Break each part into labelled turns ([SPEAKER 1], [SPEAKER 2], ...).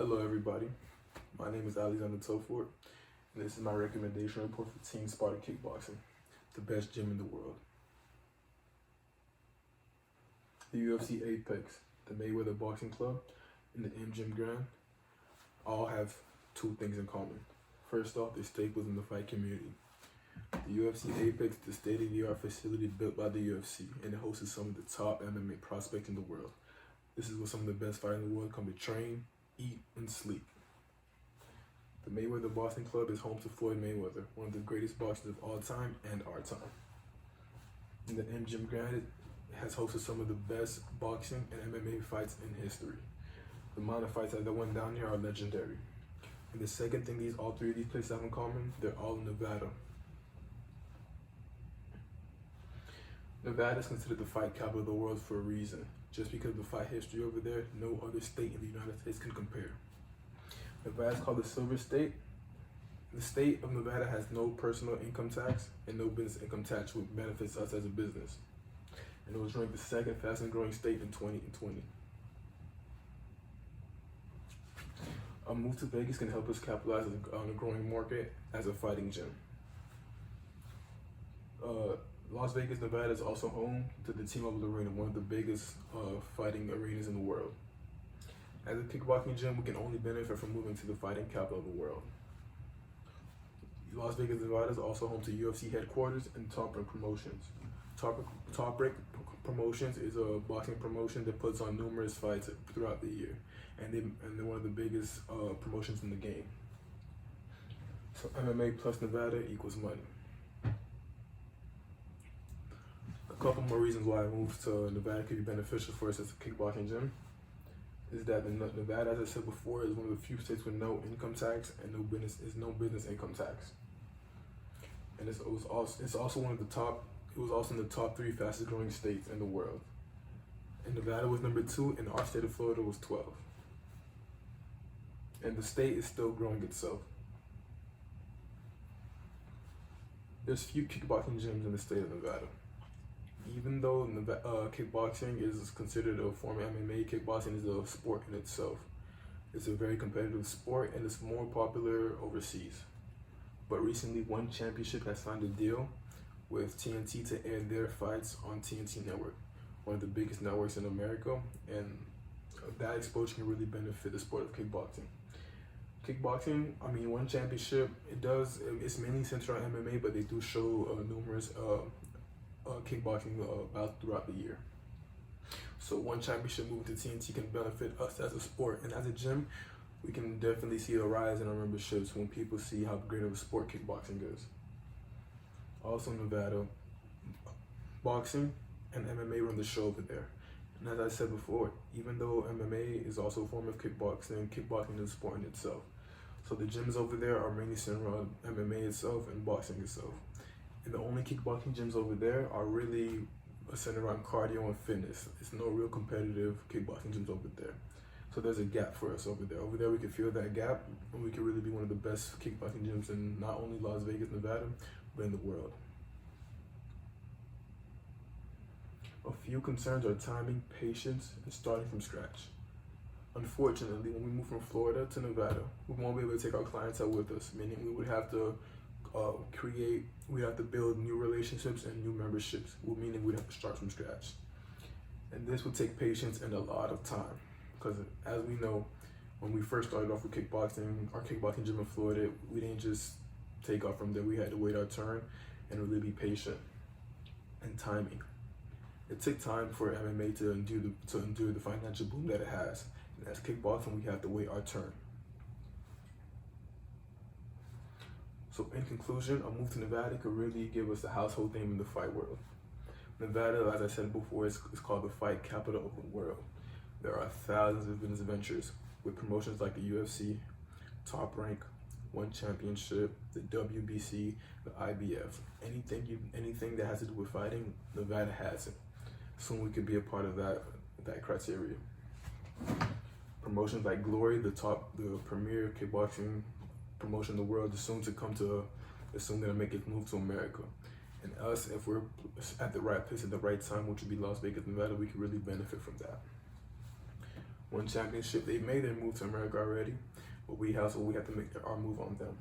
[SPEAKER 1] Hello everybody, my name is Alexander Tofort, and this is my recommendation report for Team Sparta Kickboxing, the best gym in the world. The UFC Apex, the Mayweather Boxing Club, and the MGM Grand all have two things in common. First off, they're staples in the fight community. The UFC Apex is the state-of-the-art facility built by the UFC, and it hosts some of the top MMA prospects in the world. This is where some of the best fighters in the world come to train, eat, and sleep. The Mayweather Boxing Club is home to Floyd Mayweather, one of the greatest boxers of all time and our time. And the MGM Grand has hosted some of the best boxing and MMA fights in history. The amount of fights that went down here are legendary. And the second thing all three of these places have in common, they're all in Nevada. Nevada is considered the fight capital of the world for a reason. Just because of the fight history over there, no other state in the United States can compare. Nevada is called the Silver State. The state of Nevada has no personal income tax and no business income tax, which benefits us as a business. And it was ranked the second fastest growing state in 2020. A move to Vegas can help us capitalize on a growing market as a fighting gym. Las Vegas, Nevada is also home to the T-Mobile Arena, one of the biggest fighting arenas in the world. As a kickboxing gym, we can only benefit from moving to the fighting capital of the world. Las Vegas, Nevada is also home to UFC headquarters and Top Rank Promotions. Top Rank Promotions is a boxing promotion that puts on numerous fights throughout the year, and they're one of the biggest promotions in the game. So MMA plus Nevada equals money. A couple more reasons why a move to Nevada could be beneficial for us as a kickboxing gym is that Nevada, as I said before, is one of the few states with no income tax and no business income tax. And it was also in the top 3 fastest growing states in the world. And Nevada was number 2, and our state of Florida was 12. And the state is still growing itself. There's few kickboxing gyms in the state of Nevada. Even though kickboxing is considered a form of MMA, kickboxing is a sport in itself. It's a very competitive sport and it's more popular overseas. But recently, One Championship has signed a deal with TNT to air their fights on TNT Network, one of the biggest networks in America, and that exposure can really benefit the sport of kickboxing. One Championship, it's mainly centered on MMA, but they do show numerous kickboxing bouts throughout the year. So One Championship moving to TNT can benefit us as a sport, and as a gym, we can definitely see a rise in our memberships when people see how great of a sport kickboxing is. Also in Nevada, boxing and MMA run the show over there. And as I said before, even though MMA is also a form of kickboxing, kickboxing is a sport in itself. So the gyms over there are mainly centered around MMA itself and boxing itself. And the only kickboxing gyms over there are really centered around cardio and fitness. It's no real competitive kickboxing gyms over there. So there's a gap for us over there. Over there we can fill that gap, and we can really be one of the best kickboxing gyms in not only Las Vegas, Nevada, but in the world. A few concerns are timing, patience, and starting from scratch. Unfortunately, when we move from Florida to Nevada, we won't be able to take our clientele with us, meaning we would have to build new relationships and new memberships, meaning we'd have to start from scratch. And this would take patience and a lot of time, because as we know, when we first started off with kickboxing, our kickboxing gym in Florida, we didn't just take off from there. We had to wait our turn and really be patient and timing. It took time for MMA to endure the financial boom that it has. And as kickboxing, we have to wait our turn. So in conclusion, a move to Nevada could really give us a household name in the fight world. Nevada, as I said before, is called the fight capital of the world. There are thousands of business ventures with promotions like the UFC, Top Rank, One Championship, the WBC, the IBF. Anything that has to do with fighting, Nevada has it. Soon we could be a part of that criteria. Promotions like Glory, the premier kickboxing promotion in the world, is soon going to make its move to America. And us, if we're at the right place at the right time, which would be Las Vegas, Nevada, we could really benefit from that. won championship. They made their move to America already, but we have to make our move on them.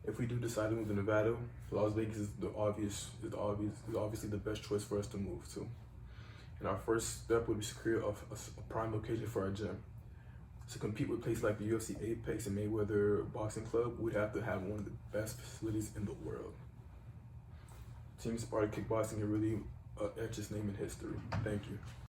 [SPEAKER 1] If we do decide to move to Nevada, Las Vegas is obviously the best choice for us to move to. And our first step would be secure a prime location for our gym. To compete with places like the UFC, Apex, and Mayweather Boxing Club, we'd have to have one of the best facilities in the world. Team Sparta Kickboxing can really etch its name in history. Thank you.